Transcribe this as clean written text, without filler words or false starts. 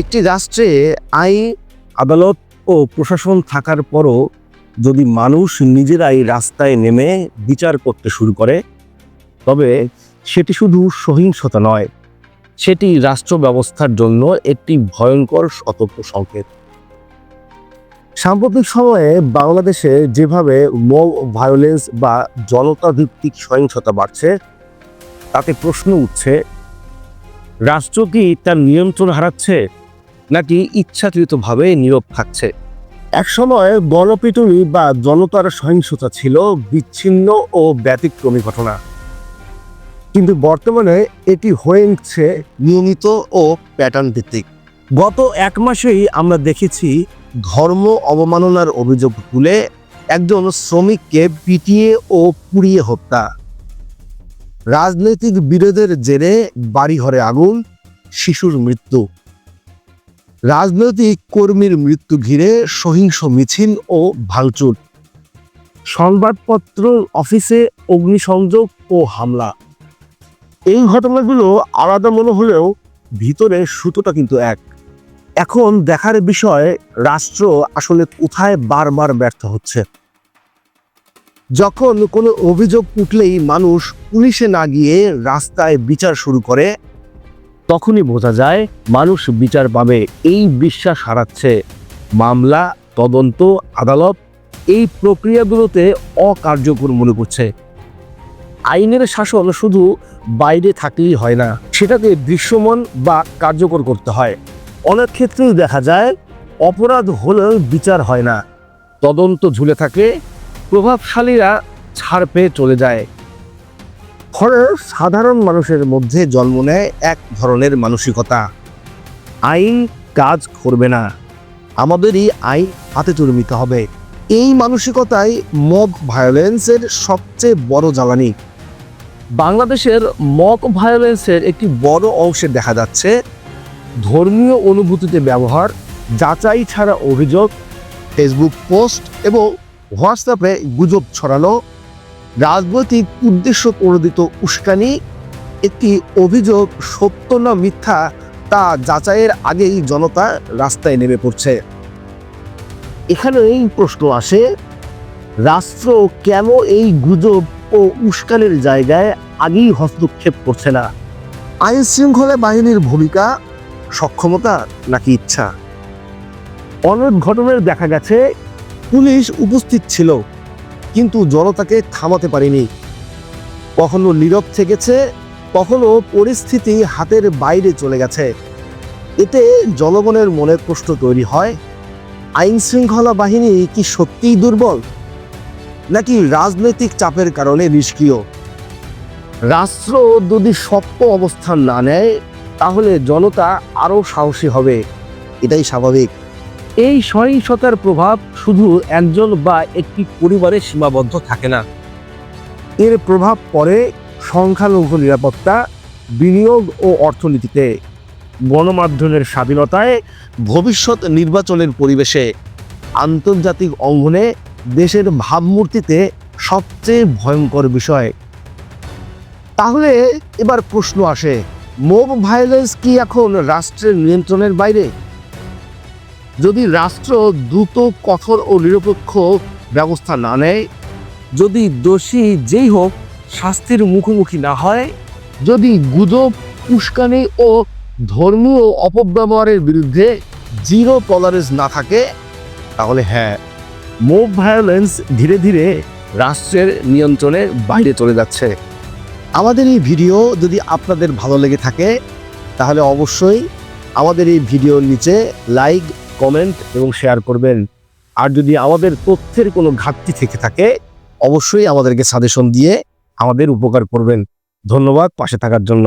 একটি রাষ্ট্রে আইন, আদালত ও প্রশাসন থাকার পরও যদি মানুষ নিজেরাই রাস্তায় নেমে বিচার করতে শুরু করে, তবে সেটি শুধু সহিংসতা নয়, সেটি রাষ্ট্র ব্যবস্থার জন্য একটি ভয়ঙ্কর সতর্ক সংকেত। সাম্প্রতিক সময়ে বাংলাদেশে যেভাবে মব ভায়োলেন্স বা জনতা ভিত্তিক সহিংসতা বাড়ছে, তাতে প্রশ্ন উঠছে, রাষ্ট্র কি তার নিয়ন্ত্রণ হারাচ্ছে নাকি ইচ্ছাকৃতভাবে নীরব থাকছে? একসময় গণপিটুনি বা জনতার সহিংসতা ছিল বিচ্ছিন্ন ও ব্যতিক্রমী ঘটনা, কিন্তু বর্তমানে এটি হয়ে উঠছে নিয়মিত ও প্যাটার্ন ভিত্তিক। গত এক মাসেই আমরা দেখেছি ধর্ম অবমাননার অভিযোগ তুলে একজন শ্রমিককে পিটিয়ে ও পুড়িয়ে হত্যা, রাজনৈতিক বিরোধের জেরে বাড়িঘরে আগুন, শিশুর মৃত্যু, রাজনৈতিক কর্মীর মৃত্যু ঘিরে সহিংস মিছিল ও ভাঙচুর, সংবাদপত্র অফিসে অগ্নিসংযোগ ও হামলা। এই ঘটনাগুলো আলাদা মনে হলেও ভিতরে সুতোটা কিন্তু এক। এখন দেখার বিষয়, রাষ্ট্র আসলে কোথায় বারবার ব্যর্থ হচ্ছে। যখন কোনো অভিযোগ উঠলেই মানুষ পুলিশে না গিয়ে রাস্তায় বিচার শুরু করে, তখনই বোঝা যায় মানুষ বিচার পাবে এই বিশ্বাস হারাচ্ছে। মামলা, তদন্ত, আদালত এই প্রক্রিয়াগুলোতে অকার্যকর মনে করছে। আইনের শাসন শুধু বাইরে থাকলেই হয় না, সেটাকে দৃশ্যমান বা কার্যকর করতে হয়। অনেক ক্ষেত্রেই দেখা যায় অপরাধ হলেও বিচার হয় না, তদন্ত ঝুলে থাকে, প্রভাবশালীরা ছাড় পেয়ে চলে যায়। ফলে সাধারণ মানুষের মধ্যে জন্ম নেয় এক ধরনের মানসিকতা, আইন কাজ করবে না, আমাদেরই আইন হাতে তুলে নিতে হবে। এই মানসিকতাই মব ভায়োলেন্সের সবচেয়ে বড় জ্বালানি। বাংলাদেশের মব ভায়োলেন্সের একটি বড় অংশে দেখা যাচ্ছে ধর্মীয় অনুভূতিতে ব্যবহার, যাচাই ছাড়া অভিযোগ, ফেসবুক পোস্ট এবং হোয়াটসঅ্যাপে গুজব ছড়ানো, রাজনৈতিক উদ্দেশ্য প্রণোদিত উস্কানি। একটি অভিযোগ সত্য না মিথ্যা তা যাচাইয়ের আগেই জনতা রাস্তায় নেমে পড়ছে। এখানে এই প্রশ্ন আসে, রাষ্ট্র কেন এই গুজব ও উস্কানির জায়গায় আগেই হস্তক্ষেপ করছে না? আইন শৃঙ্খলা বাহিনীর ভূমিকা, সক্ষমতা নাকি ইচ্ছা? অনেক ঘটনায় দেখা গেছে পুলিশ উপস্থিত ছিল কিন্তু জনতাকে থামাতে পারেনি, কখনো নীরব থেকেছে, কখনো পরিস্থিতি হাতের বাইরে চলে গেছে। এতে জনগণের মনে প্রশ্ন তৈরি হয়, আইন শৃঙ্খলা বাহিনী কি সত্যিই দুর্বল নাকি রাজনৈতিক চাপের কারণে নিষ্ক্রিয়? রাষ্ট্র যদি শক্ত অবস্থান না নেয়, তাহলে জনতা আরও সাহসী হবে, এটাই স্বাভাবিক। এই সহিংসতার প্রভাব শুধু একজন বা একটি পরিবারে সীমাবদ্ধ থাকে না, এর প্রভাব পড়ে সংখ্যালঘু নিরাপত্তা, বিনিয়োগ ও অর্থনীতিতে, গণমাধ্যমের স্বাধীনতায়, ভবিষ্যৎ নির্বাচনের পরিবেশে, আন্তর্জাতিক অঙ্গনে, দেশের ভাবমূর্তিতে। সবচেয়ে ভয়ঙ্কর বিষয়, তাহলে এবার প্রশ্ন আসে, মব ভায়োলেন্স কি এখন রাষ্ট্রের নিয়ন্ত্রণের বাইরে? যদি রাষ্ট্র দ্রুত, কঠোর ও নিরপেক্ষ ব্যবস্থা না নেয়, যদি দোষী যেই হোক শাস্তির মুখোমুখি না হয়, যদি গুজব, উস্কানি ও ধর্মীয় অপব্যবহারের বিরুদ্ধে জিরো টলারেন্স না থাকে, তাহলে হ্যাঁ, মব ভায়োলেন্স ধীরে ধীরে রাষ্ট্রের নিয়ন্ত্রণের বাইরে চলে যাচ্ছে। আমাদের এই ভিডিও যদি আপনাদের ভালো লেগে থাকে, তাহলে অবশ্যই আমাদের এই ভিডিওর নিচে লাইক, কমেন্ট এবং শেয়ার করবেন। আর যদি আমাদের তথ্যের কোনো ঘাটতি থেকে থাকে, অবশ্যই আমাদেরকে সাজেশন দিয়ে আমাদের উপকার করবেন। ধন্যবাদ পাশে থাকার জন্য।